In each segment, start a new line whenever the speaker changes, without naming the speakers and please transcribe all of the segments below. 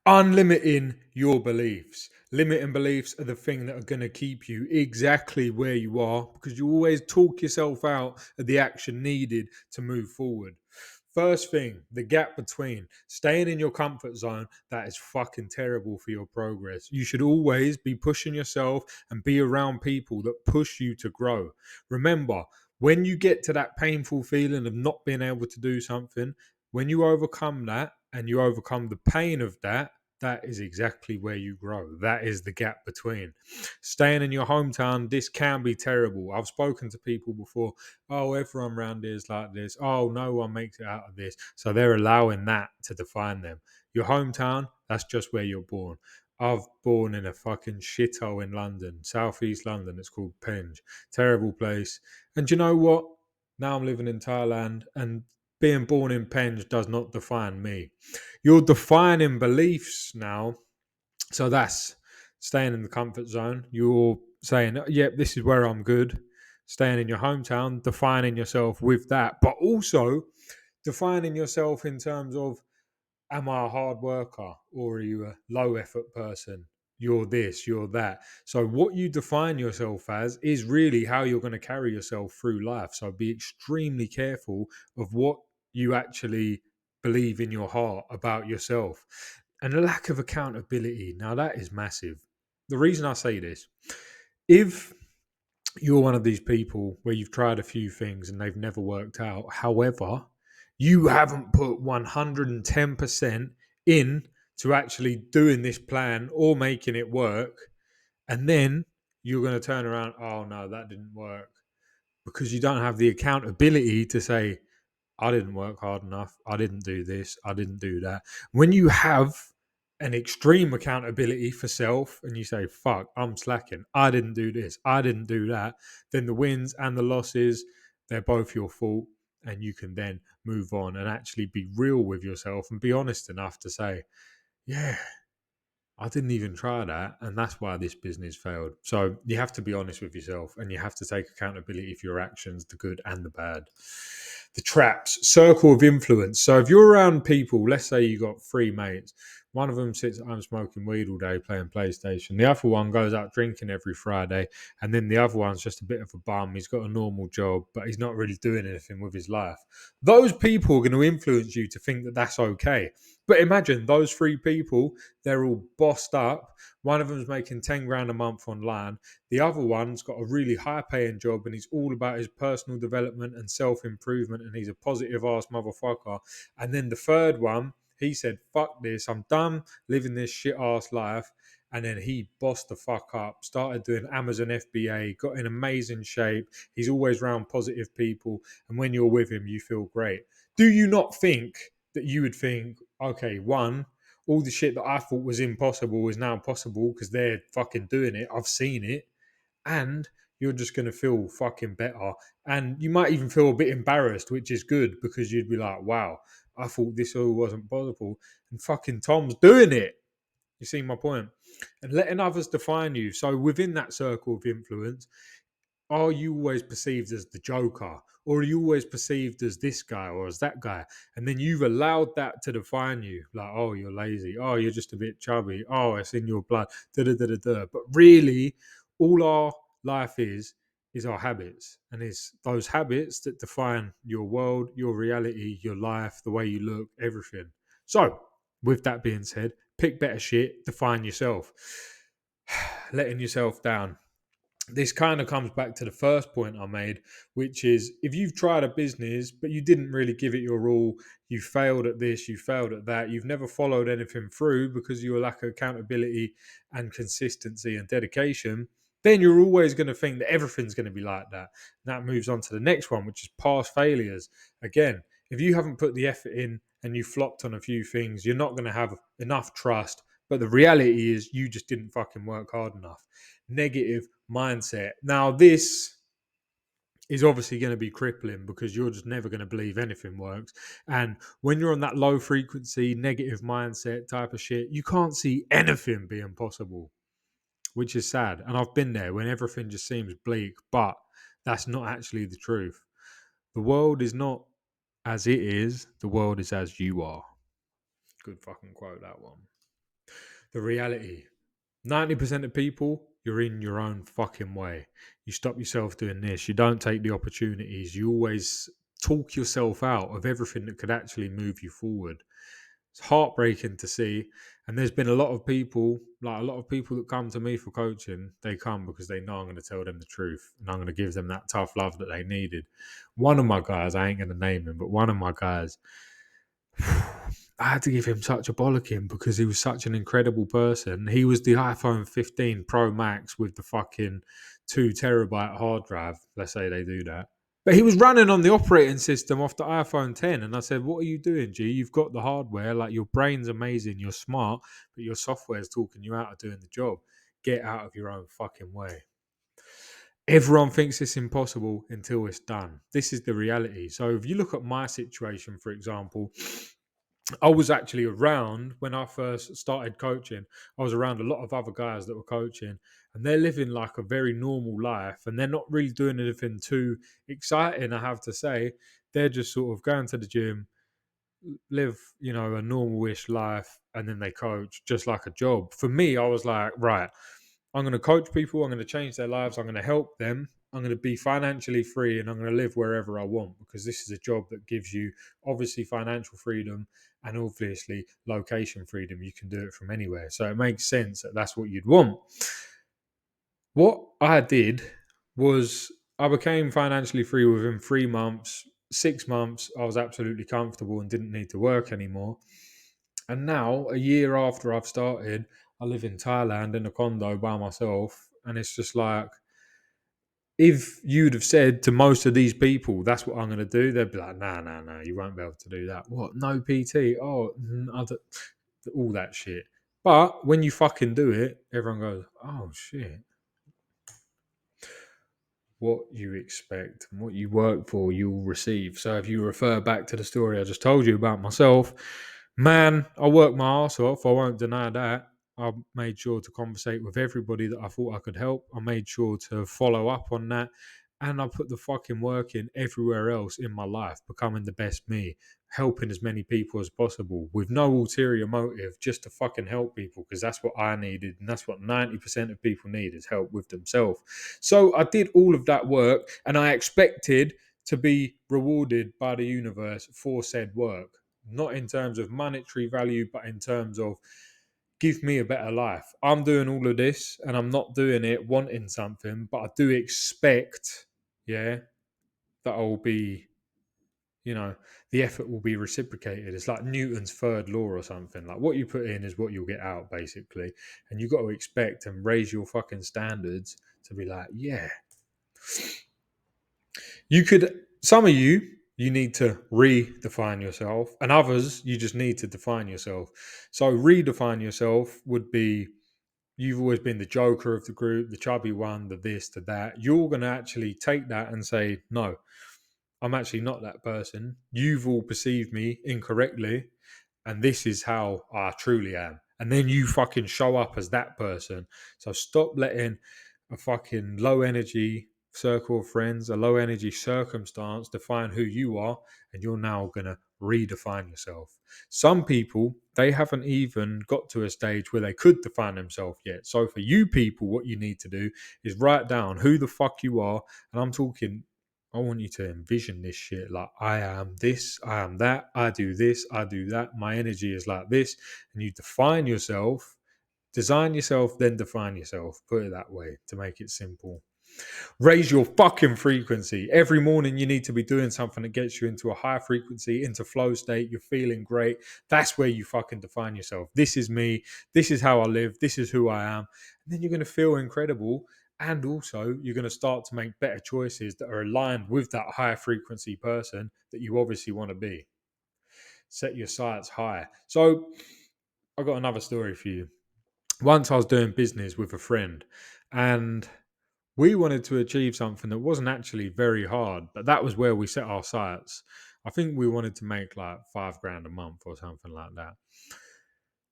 Unlimiting your beliefs. Limiting beliefs are the thing that are going to keep you exactly where you are because you always talk yourself out of the action needed to move forward. First thing, the gap between staying in your comfort zone, that is fucking terrible for your progress. You should always be pushing yourself and be around people that push you to grow. Remember, when you get to that painful feeling of not being able to do something, when you overcome that and you overcome the pain of that, that is exactly where you grow. That is the gap between. Staying in your hometown, this can be terrible. I've spoken to people before. Oh, everyone around here is like this. Oh, no one makes it out of this. So they're allowing that to define them. Your hometown, that's just where you're born. I've born in a fucking shithole in London, southeast London. It's called Penge. Terrible place. And you know what? Now I'm living in Thailand, and being born in Penge does not define me. You're defining beliefs now. So that's staying in the comfort zone. You're saying, yep, this is where I'm good. Staying in your hometown, defining yourself with that, but also defining yourself in terms of, am I a hard worker or are you a low effort person? You're this, you're that. So, what you define yourself as is really how you're going to carry yourself through life. So, be extremely careful of what you actually believe in your heart about yourself. And a lack of accountability. Now, that is massive. The reason I say this, if you're one of these people where you've tried a few things and they've never worked out. However, you haven't put 110% in to actually doing this plan or making it work. And then you're going to turn around, oh no, that didn't work. Because you don't have the accountability to say, I didn't work hard enough. I didn't do this. I didn't do that. When you have an extreme accountability for self and you say, fuck, I'm slacking. I didn't do this. I didn't do that. Then the wins and the losses, they're both your fault. And you can then move on and actually be real with yourself and be honest enough to say, yeah, I didn't even try that, and that's why this business failed. So you have to be honest with yourself, and you have to take accountability for your actions, the good and the bad. The traps, circle of influence. So if you're around people, let's say you got three mates, one of them sits at home smoking weed all day, playing PlayStation. The other one goes out drinking every Friday, and then the other one's just a bit of a bum. He's got a normal job, but he's not really doing anything with his life. Those people are going to influence you to think that that's okay. But imagine those three people, they're all bossed up. One of them's making 10 grand a month online. The other one's got a really high paying job and he's all about his personal development and self improvement and he's a positive ass motherfucker. And then the third one, he said, fuck this, I'm done living this shit ass life. And then he bossed the fuck up, started doing Amazon FBA, got in amazing shape. He's always around positive people. And when you're with him, you feel great. Do you not think that you would think, okay, one, all the shit that I thought was impossible is now possible because they're fucking doing it. I've seen it. And you're just going to feel fucking better. And you might even feel a bit embarrassed, which is good because you'd be like, wow, I thought this all wasn't possible. And fucking Tom's doing it. You see my point? And letting others define you. So within that circle of influence, are you always perceived as the joker or are you always perceived as this guy or as that guy, and then you've allowed that to define you, like, oh, you're lazy, oh, you're just a bit chubby, oh, it's in your blood, da da da da da. But really all our life is our habits, and it's those habits that define your world, your reality, your life, the way you look, everything. So with that being said, pick better shit, define yourself. Letting yourself down, this kind of comes back to the first point I made, which is if you've tried a business, but you didn't really give it your all, you failed at this, you failed at that, you've never followed anything through because you lack accountability and consistency and dedication, then you're always going to think that everything's going to be like that. And that moves on to the next one, which is past failures. Again, if you haven't put the effort in and you flopped on a few things, you're not going to have enough trust. But the reality is you just didn't fucking work hard enough. Negative mindset. Now, this is obviously going to be crippling because you're just never going to believe anything works. And when you're on that low frequency, negative mindset type of shit, you can't see anything being possible, which is sad. And I've been there when everything just seems bleak, but that's not actually the truth. The world is not as it is, the world is as you are. Good fucking quote, that one. The reality. 90% of people, you're in your own fucking way. You stop yourself doing this. You don't take the opportunities. You always talk yourself out of everything that could actually move you forward. It's heartbreaking to see. And there's been a lot of people, like a lot of people that come to me for coaching, they come because they know I'm going to tell them the truth and I'm going to give them that tough love that they needed. One of my guys, I ain't going to name him, but one of my guys, I had to give him such a bollocking because he was such an incredible person. He was the iPhone 15 Pro Max with the fucking 2 terabyte hard drive. Let's say they do that. But he was running on the operating system off the iPhone 10. And I said, what are you doing, G? You've got the hardware. Like, your brain's amazing. You're smart, but your software's talking you out of doing the job. Get out of your own fucking way. Everyone thinks it's impossible until it's done. This is the reality. So if you look at my situation, for example, I was actually around when I first started coaching. I was around a lot of other guys that were coaching, and they're living like a very normal life, and they're not really doing anything too exciting, I have to say. They're just sort of going to the gym, live, a normal-ish life, and then they coach just like a job. For me, I was like, right, I'm going to coach people. I'm going to change their lives. I'm going to help them. I'm going to be financially free and I'm going to live wherever I want because this is a job that gives you obviously financial freedom and obviously location freedom. You can do it from anywhere. So it makes sense that that's what you'd want. What I did was I became financially free within 3 months. 6 months, I was absolutely comfortable and didn't need to work anymore. And now, a year after I've started, I live in Thailand in a condo by myself. And it's just like, if you'd have said to most of these people, that's what I'm going to do, they'd be like, nah, nah, nah, you won't be able to do that. What? No PT? Oh, all that shit. But when you fucking do it, everyone goes, oh, shit. What you expect and what you work for, you'll receive. So if you refer back to the story I just told you about myself, man, I worked my arse off. I won't deny that. I made sure to conversate with everybody that I thought I could help. I made sure to follow up on that. And I put the fucking work in everywhere else in my life, becoming the best me, helping as many people as possible with no ulterior motive, just to fucking help people because that's what I needed. And that's what 90% of people need is help with themselves. So I did all of that work and I expected to be rewarded by the universe for said work. Not in terms of monetary value, but in terms of give me a better life. I'm doing all of this and I'm not doing it wanting something, but I do expect, that I'll be, the effort will be reciprocated. It's like Newton's third law or something. Like what you put in is what you'll get out, basically. And you've got to expect and raise your fucking standards to be like, yeah. Some of you need to redefine yourself, and others, you just need to define yourself. So, redefine yourself would be you've always been the joker of the group, the chubby one, the this, the that. You're going to actually take that and say, no, I'm actually not that person. You've all perceived me incorrectly, and this is how I truly am. And then you fucking show up as that person. So stop letting a fucking low energy circle of friends, a low energy circumstance define who you are, and you're now going to redefine yourself. Some people, they haven't even got to a stage where they could define themselves yet. So for you people, what you need to do is write down who the fuck you are. And I'm talking, I want you to envision this shit like I am this, I am that, I do this, I do that. My energy is like this. And you define yourself, design yourself, then define yourself. Put it that way to make it simple. Raise your fucking frequency. Every morning you need to be doing something that gets you into a high frequency, into flow state. You're feeling great. That's where you fucking define yourself. This is me. This is how I live. This is who I am. And then you're going to feel incredible. And also you're going to start to make better choices that are aligned with that high frequency person that you obviously want to be. Set your sights high. So I've got another story for you. Once I was doing business with a friend and we wanted to achieve something that wasn't actually very hard, but that was where we set our sights. I think we wanted to make like $5,000 a month or something like that.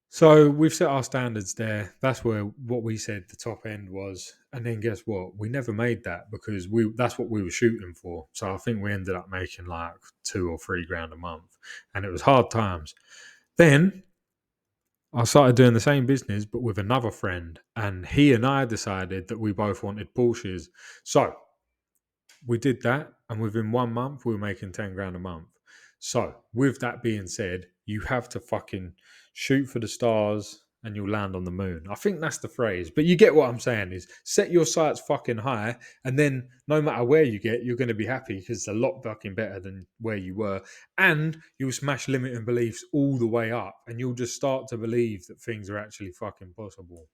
So we've set our standards there. That's where what we said the top end was. And then guess what? We never made that because that's what we were shooting for. So I think we ended up making like 2 or 3 grand a month. And it was hard times. Then I started doing the same business, but with another friend, and he and I decided that we both wanted Porsches. So we did that, and within 1 month, we were making 10 grand a month. So, with that being said, you have to fucking shoot for the stars and you'll land on the moon. I think that's the phrase, but you get what I'm saying is set your sights fucking high, and then no matter where you get, you're going to be happy because it's a lot fucking better than where you were. And you'll smash limiting beliefs all the way up, and you'll just start to believe that things are actually fucking possible.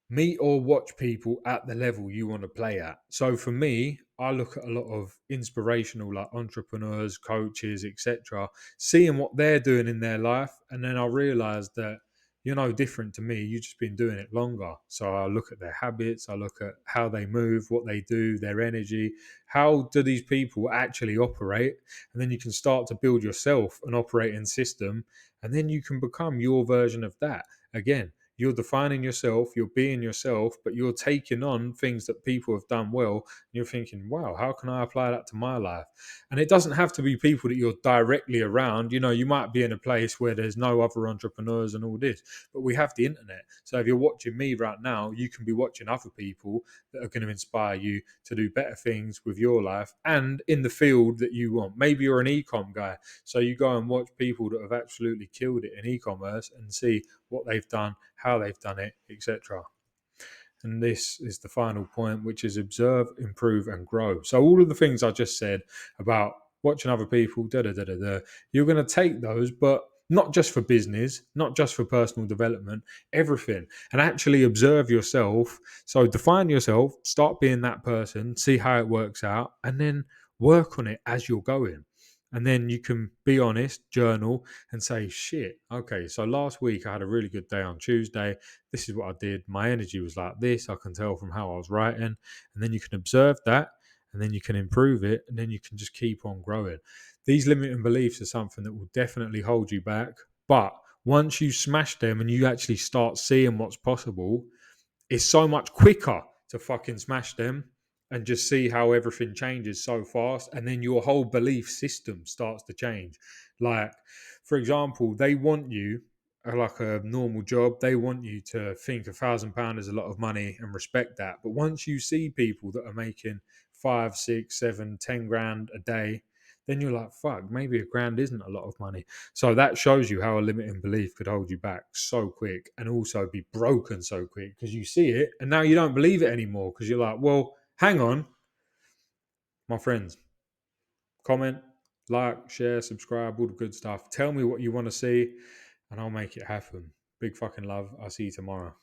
Meet or watch people at the level you want to play at. So for me, I look at a lot of inspirational like entrepreneurs, coaches, etc., seeing what they're doing in their life, and then I realize that you're no different to me. You've just been doing it longer. So I look at their habits, I look at how they move, what they do, their energy. How do these people actually operate? And then you can start to build yourself an operating system, and then you can become your version of that. Again, you're defining yourself, you're being yourself, but you're taking on things that people have done well. And you're thinking, wow, how can I apply that to my life? And it doesn't have to be people that you're directly around. You know, you might be in a place where there's no other entrepreneurs and all this, but we have the internet. So if you're watching me right now, you can be watching other people that are going to inspire you to do better things with your life and in the field that you want. Maybe you're an e-com guy, so you go and watch people that have absolutely killed it in e-commerce and see what they've done, how they've done it, etc. And this is the final point, which is observe, improve, and grow. So all of the things I just said about watching other people, you're going to take those, but not just for business, not just for personal development, everything, and actually observe yourself. So define yourself, start being that person, see how it works out, and then work on it as you're going. And then you can be honest, journal, and say, shit, okay, so last week I had a really good day on Tuesday. This is what I did. My energy was like this. I can tell from how I was writing. And then you can observe that, and then you can improve it, and then you can just keep on growing. These limiting beliefs are something that will definitely hold you back. But once you smash them and you actually start seeing what's possible, it's so much quicker to fucking smash them and just see how everything changes so fast. And then your whole belief system starts to change. Like, for example, they want you, like a normal job, they want you to think £1,000 is a lot of money and respect that. But once you see people that are making 5, 6, 7, 10 grand a day, then you're like, fuck, maybe a grand isn't a lot of money. So that shows you how a limiting belief could hold you back so quick and also be broken so quick because you see it and now you don't believe it anymore because you're like, well, hang on, my friends, comment, like, share, subscribe, all the good stuff. Tell me what you want to see and I'll make it happen. Big fucking love. I'll see you tomorrow.